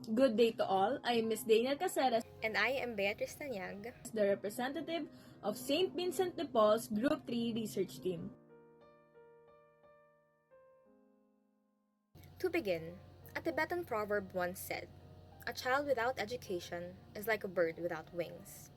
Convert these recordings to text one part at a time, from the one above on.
Good day to all. I am Ms. Daniel Caceres, And I am Beatrice Tanyag, the representative of St. Vincent de Paul's Group 3 research team. To begin, a Tibetan proverb once said, "A child without education is like a bird without wings."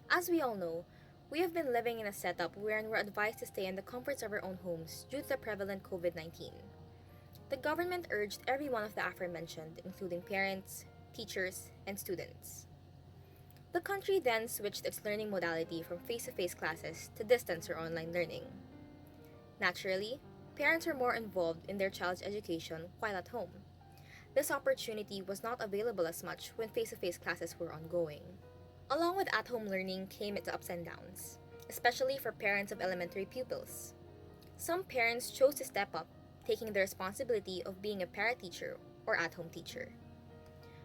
As we all know, we have been living in a setup wherein we're advised to stay in the comforts of our own homes due to the prevalent COVID-19. The government urged every one of the aforementioned, including parents, teachers, and students. The country then switched its learning modality from face-to-face classes to distance or online learning. Naturally, parents were more involved in their child's education while at home. This opportunity was not available as much when face-to-face classes were ongoing. Along with at-home learning came its ups and downs, especially for parents of elementary pupils. Some parents chose to step up, taking the responsibility of being a para-teacher or at-home teacher.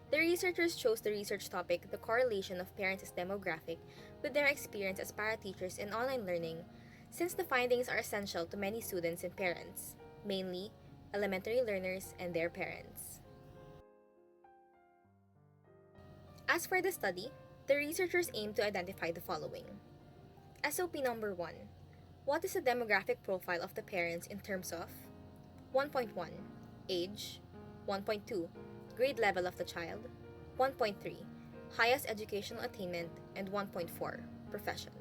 The researchers chose the research topic, the correlation of parents' demographic with their experience as para-teachers in online learning, since the findings are essential to many students and parents, mainly elementary learners and their parents. As for the study, the researchers aim to identify the following. SOP number 1. What is the demographic profile of the parents in terms of 1.1. Age, 1.2. Grade level of the child, 1.3. Highest educational attainment, and 1.4. Profession.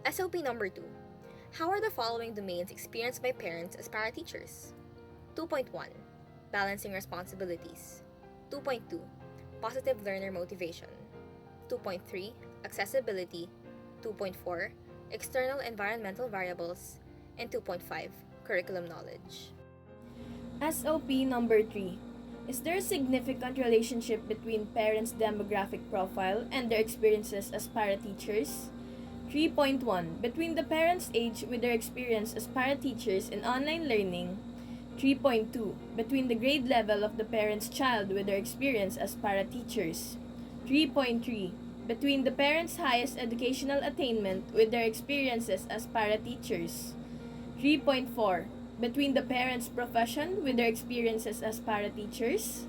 SOP number 2. How are the following domains experienced by parents as para-teachers? 2.1. Balancing responsibilities. 2.2. Positive learner motivation. 2.3. Accessibility. 2.4. External environmental variables. And 2.5. Curriculum knowledge. SOP number 3. Is there a significant relationship between parents' demographic profile and their experiences as para-teachers? 3.1. Between the parents' age with their experience as para-teachers in online learning. 3.2. Between the grade level of the parent's child with their experience as para-teachers. 3.3. Between the parents' highest educational attainment with their experiences as para-teachers. 3.4. Between the parents' profession with their experiences as para-teachers.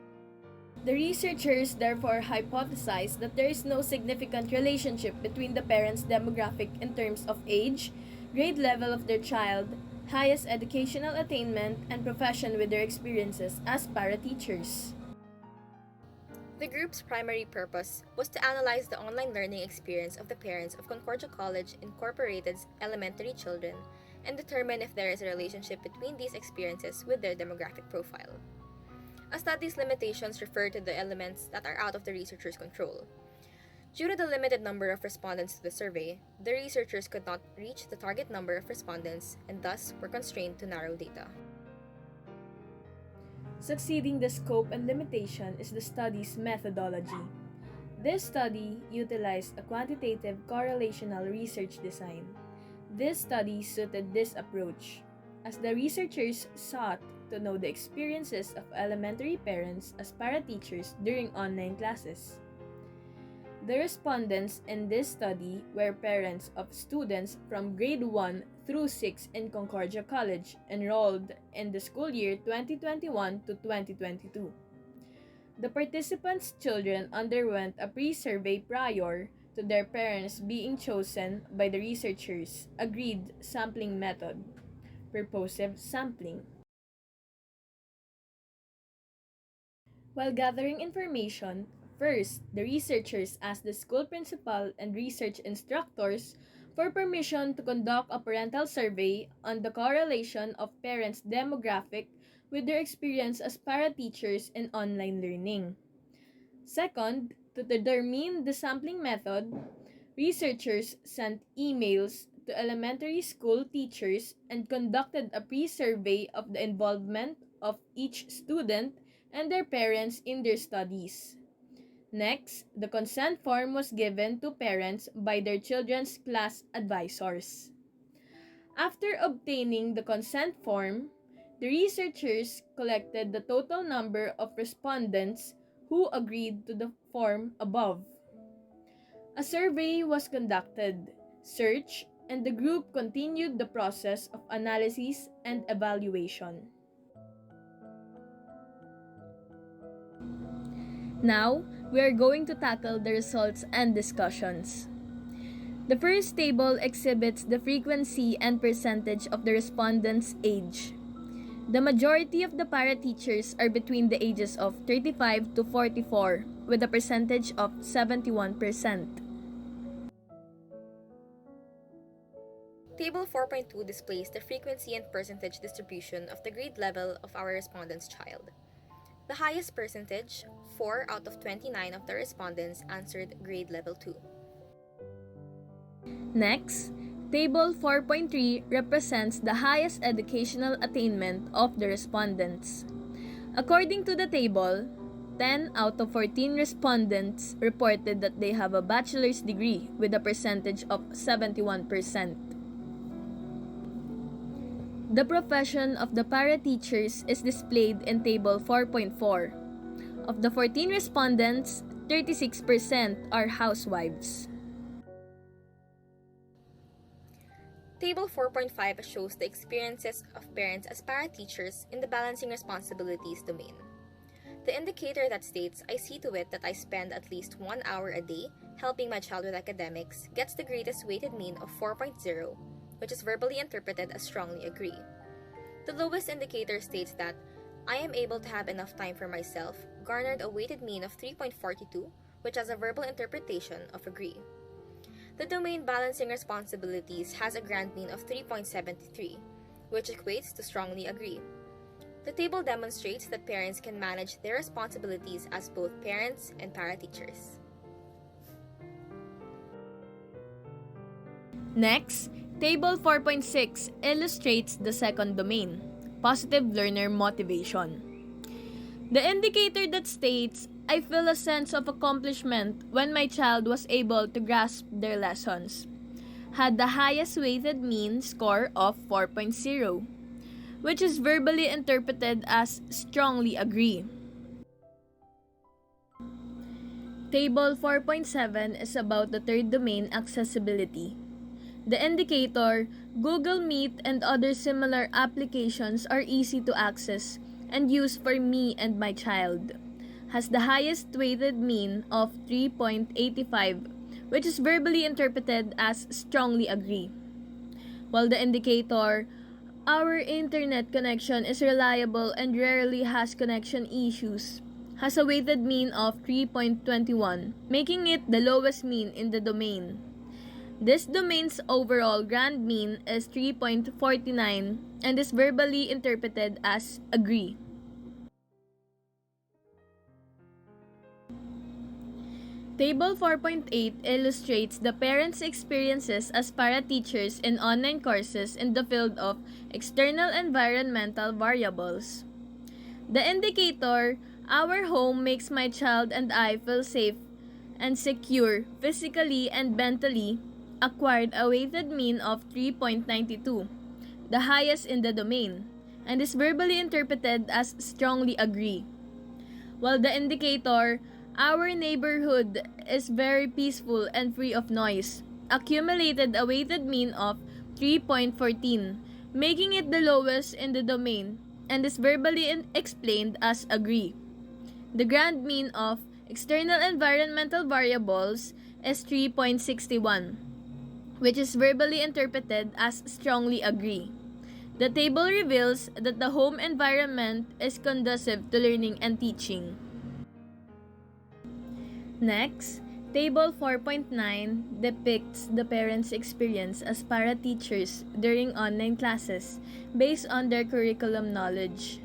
The researchers therefore hypothesized that there is no significant relationship between the parents' demographic in terms of age, grade level of their child, highest educational attainment, and profession with their experiences as para-teachers. The group's primary purpose was to analyze the online learning experience of the parents of Concordia College Incorporated's elementary children and determine if there is a relationship between these experiences with their demographic profile. A study's limitations refer to the elements that are out of the researcher's control. Due to the limited number of respondents to the survey, the researchers could not reach the target number of respondents and thus were constrained to narrow data. Succeeding the scope and limitation is the study's methodology. This study utilized a quantitative correlational research design. This study suited this approach, as the researchers sought to know the experiences of elementary parents as para-teachers during online classes. The respondents in this study were parents of students from grade 1 through 6 in Concordia College enrolled in the school year 2021 to 2022. The participants' children underwent a pre-survey prior to their parents being chosen by the researchers' agreed sampling method, purposive sampling. While gathering information, first, the researchers asked the school principal and research instructors for permission to conduct a parental survey on the correlation of parents' demographic with their experience as para-teachers in online learning. Second, to determine the sampling method, researchers sent emails to elementary school teachers and conducted a pre-survey of the involvement of each student and their parents in their studies. Next, the consent form was given to parents by their children's class advisors. After obtaining the consent form, the researchers collected the total number of respondents who agreed to the form above. A survey was conducted, search, and the group continued the process of analysis and evaluation. Now, we are going to tackle the results and discussions. The first table exhibits the frequency and percentage of the respondents' age. The majority of the para-teachers are between the ages of 35 to 44, with a percentage of 71%. Table 4.2 displays the frequency and percentage distribution of the grade level of our respondent's child. The highest percentage, 4 out of 29 of the respondents answered grade level 2. Next, Table 4.3 represents the highest educational attainment of the respondents. According to the table, 10 out of 14 respondents reported that they have a bachelor's degree with a percentage of 71%. The profession of the para-teachers is displayed in Table 4.4. Of the 14 respondents, 36% are housewives. Table 4.5 shows the experiences of parents as para-teachers in the balancing responsibilities domain. The indicator that states, "I see to it that I spend at least 1 hour a day helping my child with academics," gets the greatest weighted mean of 4.0, which is verbally interpreted as strongly agree. The lowest indicator states that, "I am able to have enough time for myself," garnered a weighted mean of 3.42, which has a verbal interpretation of agree. The domain balancing responsibilities has a grand mean of 3.73, which equates to strongly agree. The table demonstrates that parents can manage their responsibilities as both parents and para-teachers. Next, Table 4.6 illustrates the second domain, positive learner motivation. The indicator that states, "I feel a sense of accomplishment when my child was able to grasp their lessons," had the highest weighted mean score of 4.0, which is verbally interpreted as strongly agree. Table 4.7 is about the third domain, accessibility. The indicator, Google Meet and other similar applications are easy to access and use for me and my child, has the highest weighted mean of 3.85, which is verbally interpreted as strongly agree. While the indicator, our internet connection is reliable and rarely has connection issues, has a weighted mean of 3.21, making it the lowest mean in the domain. This domain's overall grand mean is 3.49 and is verbally interpreted as agree. Table 4.8 illustrates the parents' experiences as para-teachers in online courses in the field of external environmental variables. The indicator, our home makes my child and I feel safe and secure physically and mentally, acquired a weighted mean of 3.92, the highest in the domain, and is verbally interpreted as strongly agree. While the indicator, our neighborhood is very peaceful and free of noise, accumulated a weighted mean of 3.14, making it the lowest in the domain, and is verbally explained as agree. The grand mean of external environmental variables is 3.61, which is verbally interpreted as strongly agree. The table reveals that the home environment is conducive to learning and teaching. Next, Table 4.9 depicts the parents' experience as para-teachers during online classes based on their curriculum knowledge.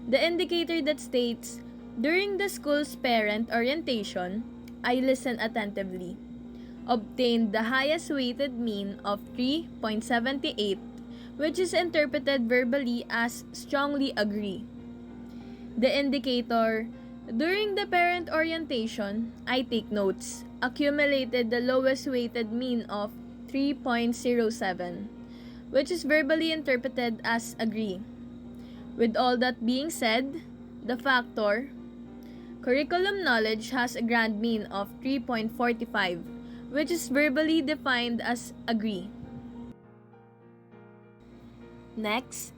The indicator that states, "During the school's parent orientation, I listened attentively," obtained the highest weighted mean of 3.78, which is interpreted verbally as strongly agree. The indicator, "During the parent orientation, I take notes," accumulated the lowest weighted mean of 3.07, which is verbally interpreted as agree. With all that being said, the factor, curriculum knowledge has a grand mean of 3.45, which is verbally defined as agree. Next,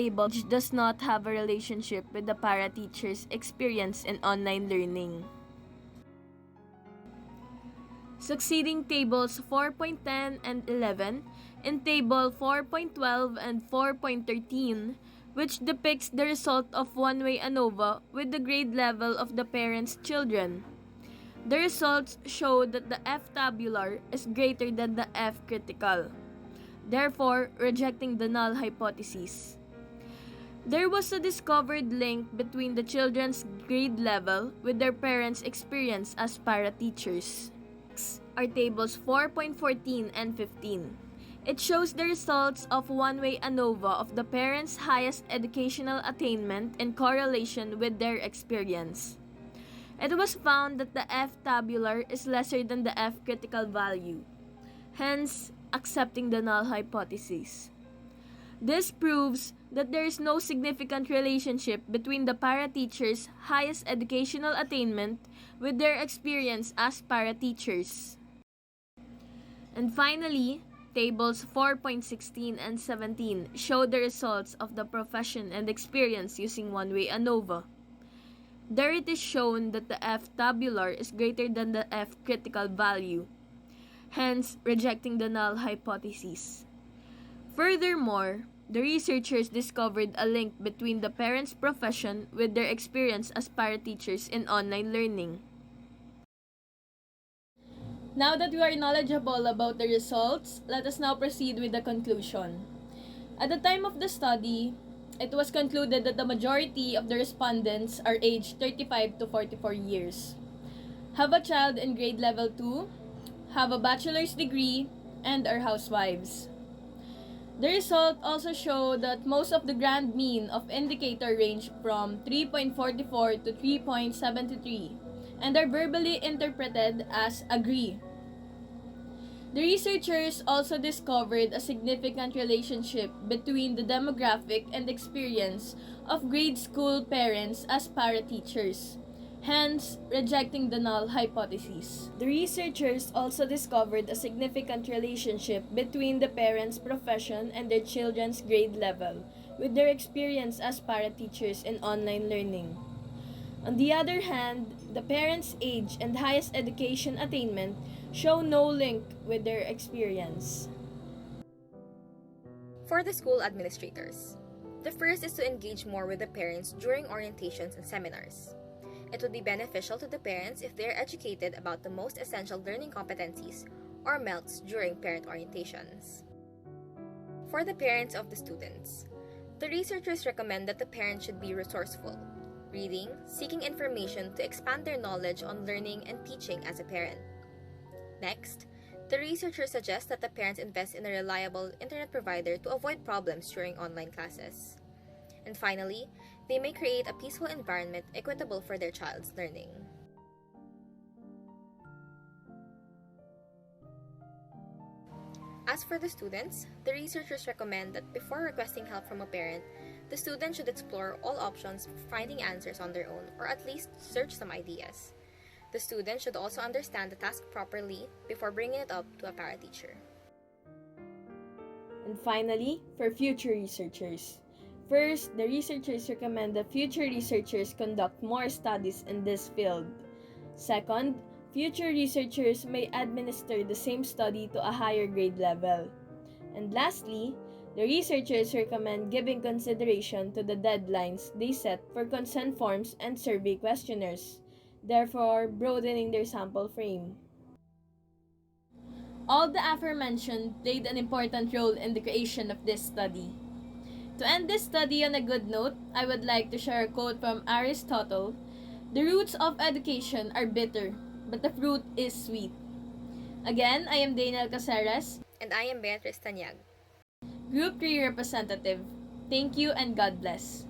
table which does not have a relationship with the para-teacher's experience in online learning. Succeeding tables 4.10 and 11 in table 4.12 and 4.13, which depicts the result of one-way ANOVA with the grade level of the parents' children. The results show that the F tabular is greater than the F critical, therefore rejecting the null hypothesis. There was a discovered link between the children's grade level with their parents' experience as para-teachers. Are tables 4.14 and 15. It shows the results of one-way ANOVA of the parents' highest educational attainment in correlation with their experience. It was found that the F tabular is lesser than the F critical value, hence accepting the null hypothesis. This proves that there is no significant relationship between the para-teachers' highest educational attainment with their experience as para-teachers. And finally, tables 4.16 and 17 show the results of the profession and experience using one-way ANOVA. There it is shown that the F tabular is greater than the F critical value, hence rejecting the null hypothesis. Furthermore, the researchers discovered a link between the parents' profession with their experience as para-teachers in online learning. Now that we are knowledgeable about the results, let us now proceed with the conclusion. At the time of the study, it was concluded that the majority of the respondents are aged 35 to 44 years, have a child in grade level 2, have a bachelor's degree, and are housewives. The result also show that most of the grand mean of indicator range from 3.44 to 3.73 and are verbally interpreted as agree. The researchers also discovered a significant relationship between the demographic and experience of grade school parents as para-teachers, hence rejecting the null hypothesis. The researchers also discovered a significant relationship between the parents' profession and their children's grade level with their experience as para-teachers in online learning. On the other hand, the parents' age and highest education attainment show no link with their experience. For the school administrators, the first is to engage more with the parents during orientations and seminars. It would be beneficial to the parents if they are educated about the most essential learning competencies or MELCs during parent orientations. For the parents of the students, the researchers recommend that the parents should be resourceful, reading, seeking information to expand their knowledge on learning and teaching as a parent. Next, the researchers suggest that the parents invest in a reliable internet provider to avoid problems during online classes. And finally, they may create a peaceful environment equitable for their child's learning. As for the students, the researchers recommend that before requesting help from a parent, the student should explore all options for finding answers on their own or at least search some ideas. The student should also understand the task properly before bringing it up to a para-teacher. And finally, for future researchers. First, the researchers recommend that future researchers conduct more studies in this field. Second, future researchers may administer the same study to a higher grade level. And lastly, the researchers recommend giving consideration to the deadlines they set for consent forms and survey questionnaires, therefore broadening their sample frame. All the aforementioned played an important role in the creation of this study. To end this study on a good note, I would like to share a quote from Aristotle: "The roots of education are bitter, but the fruit is sweet." Again, I am Daniel Caceres, And I am Beatrice Tanyag. Group 3 representative. Thank you and God bless.